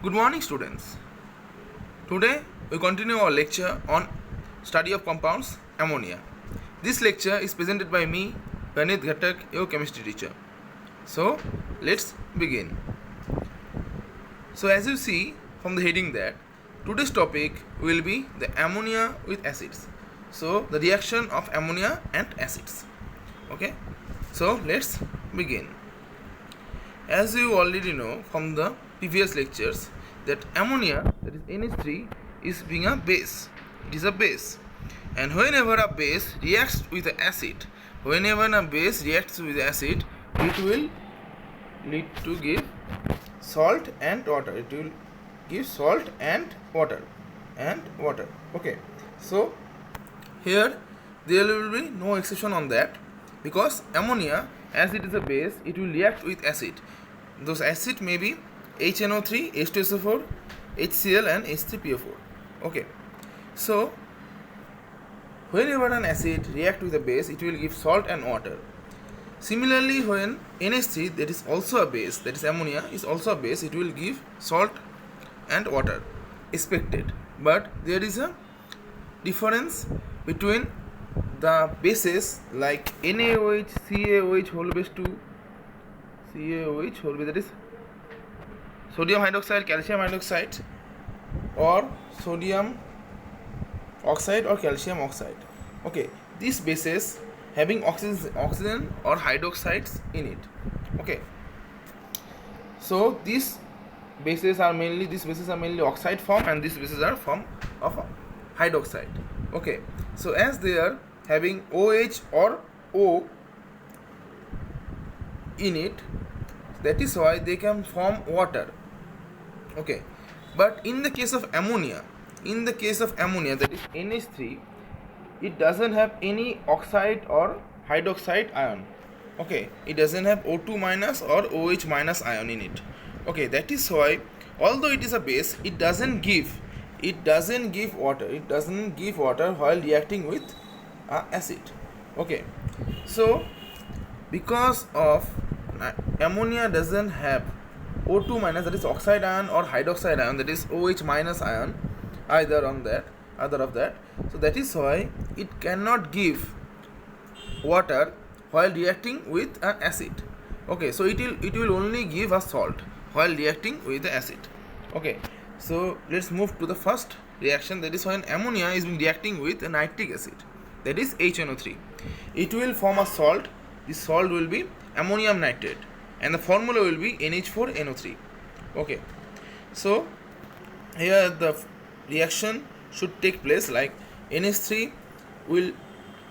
Good morning, students. Today we continue our lecture on study of compounds ammonia. This lecture is presented by me, Vanith Ghatak, your chemistry teacher. So let's begin. So as you see from the heading that today's topic will be the ammonia with acids. So the reaction of ammonia and acids. Okay. So let's begin. As you already know from the previous lectures that ammonia, that is NH3, is being a base. It is a base, and whenever a base reacts with an acid, it will lead to give salt and water. It will give salt and water Okay, so here there will be no exception on that, because ammonia, as it is a base, it will react with acid. Those acid may be HNO3, H2SO4, HCl and H3PO4. Okay, so whenever an acid react with a base, it will give salt and water. Similarly, when NH3, that is also a base, that is ammonia is also a base, it will give salt and water expected. But there is a difference between the bases like NaOH, CaOH whole base 2, CaOH whole base, that is sodium hydroxide, calcium hydroxide, or sodium oxide or calcium oxide. Okay, these bases having oxygen or hydroxides in it. Okay, so these bases are mainly oxide form, and these bases are form of hydroxide. Okay, so as they are having OH or O in it, that is why they can form water. Okay, but in the case of ammonia, that is NH3, it doesn't have any oxide or hydroxide ion. Okay, it doesn't have O2 minus or OH minus ion in it. Okay, that is why, although it is a base, it doesn't give water while reacting with acid. Okay, so because of ammonia doesn't have O2 minus, that is oxide ion, or hydroxide ion, that is OH minus ion, either of that, so that is why it cannot give water while reacting with an acid. Okay, so it will only give a salt while reacting with the acid. Okay, so let's move to the first reaction, that is when ammonia is reacting with a nitric acid, that is HNO3. It will form a salt. This salt will be ammonium nitrate, and the formula will be NH4NO3. Okay, so here the reaction should take place like NH3 will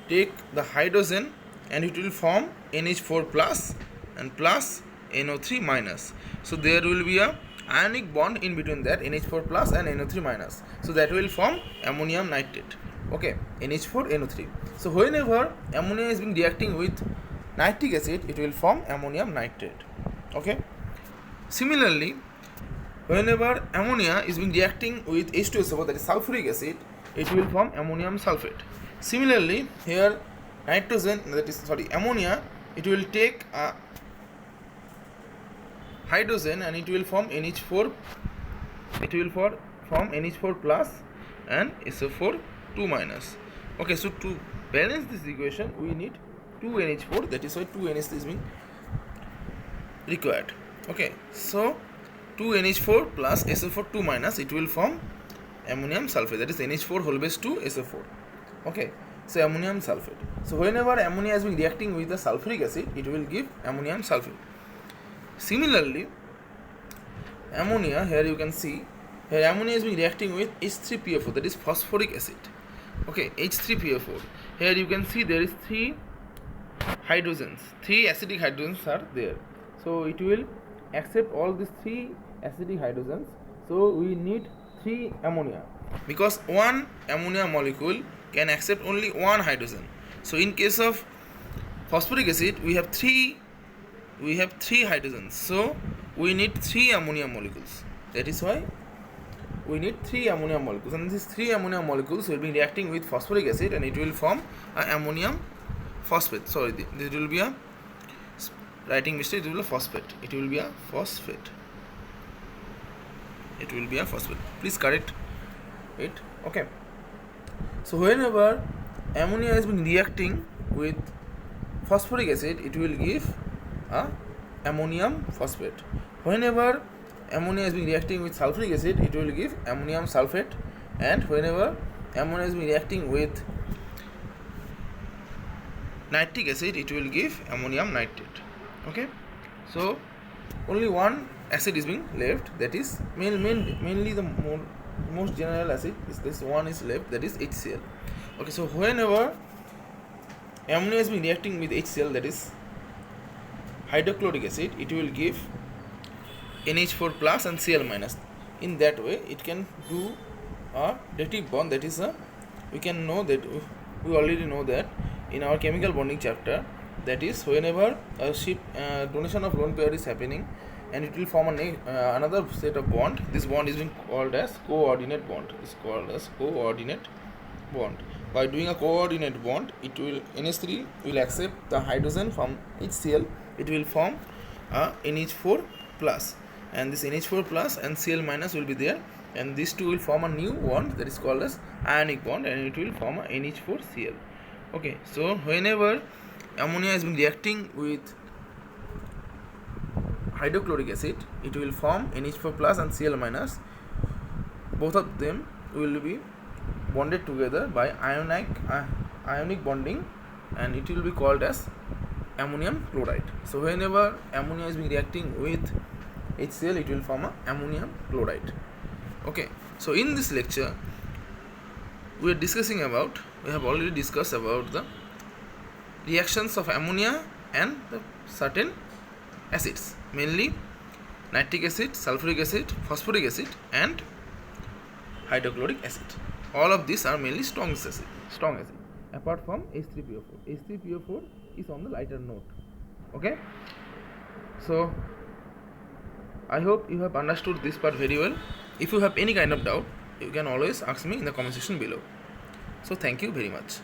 take the hydrogen and it will form NH4 plus and plus NO3 minus. So there will be a ionic bond in between that, NH4 plus and NO3 minus. So that will form ammonium nitrate. Okay, NH4NO3. So whenever ammonia is being reacting with nitric acid, it will form ammonium nitrate. Okay, similarly, whenever ammonia is being reacting with H2SO4, that is sulfuric acid, it will form ammonium sulfate. Similarly, here ammonia, it will take a hydrogen and it will form NH4. It will form NH4 plus and SO4 2 minus. Okay, so to balance this equation, we need 2 NH4. That is why 2 NH3 is being required. Okay, so 2 NH4 plus SO4 2 minus, it will form ammonium sulfate, that is NH4 whole base 2 SO4. Okay, so ammonium sulfate. So whenever ammonia is being reacting with the sulfuric acid, it will give ammonium sulfate. Similarly, ammonia, here you can see, here ammonia is being reacting with H3PO4, that is phosphoric acid. Okay, H3PO4. Here you can see there is 3 hydrogens, 3 acidic hydrogens are there. So it will accept all these 3 acidic hydrogens. So we need 3 ammonia, because one ammonia molecule can accept only one hydrogen. So in case of phosphoric acid, we have 3 hydrogens. So we need 3 ammonia molecules. That is why we need 3 ammonia molecules, and these 3 ammonia molecules will be reacting with phosphoric acid and it will form an ammonium phosphate. Sorry, this will be a writing mistake. It will be a phosphate. it will be a phosphate. Please correct it. Okay. So whenever ammonia is being reacting with phosphoric acid, it will give a ammonium phosphate. Whenever ammonia is being reacting with sulfuric acid, it will give ammonium sulfate, and whenever ammonia is being reacting with nitric acid, it will give ammonium nitrate. Okay, so only one acid is being left, that is mainly the most general acid is this one is left, that is HCl. Okay, so whenever ammonia is being reacting with HCl, that is hydrochloric acid, it will give NH4 plus and Cl minus. In that way it can do a dative bond, that is we can know that we already know that in our chemical bonding chapter, that is whenever a donation of lone pair is happening and it will form another set of bond, this bond is being called as coordinate bond. It's called as coordinate bond. By doing a coordinate bond, it will NH3 will accept the hydrogen from HCl, it will form a NH4 plus, and this NH4 plus and Cl minus will be there, and these two will form a new bond that is called as ionic bond, and it will form a NH4Cl. Okay, so whenever ammonia is being reacting with hydrochloric acid, it will form NH4 plus and Cl minus. Both of them will be bonded together by ionic bonding, and it will be called as ammonium chloride. So whenever ammonia is being reacting with HCl, it will form a ammonium chloride. Okay, so in this lecture we have already discussed about the reactions of ammonia and the certain acids, mainly nitric acid, sulfuric acid, phosphoric acid and hydrochloric acid. All of these are mainly strong acid, apart from H3PO4. H3PO4 is on the lighter note. Okay, so I hope you have understood this part very well. If you have any kind of doubt, you can always ask me in the comment section below. So thank you very much.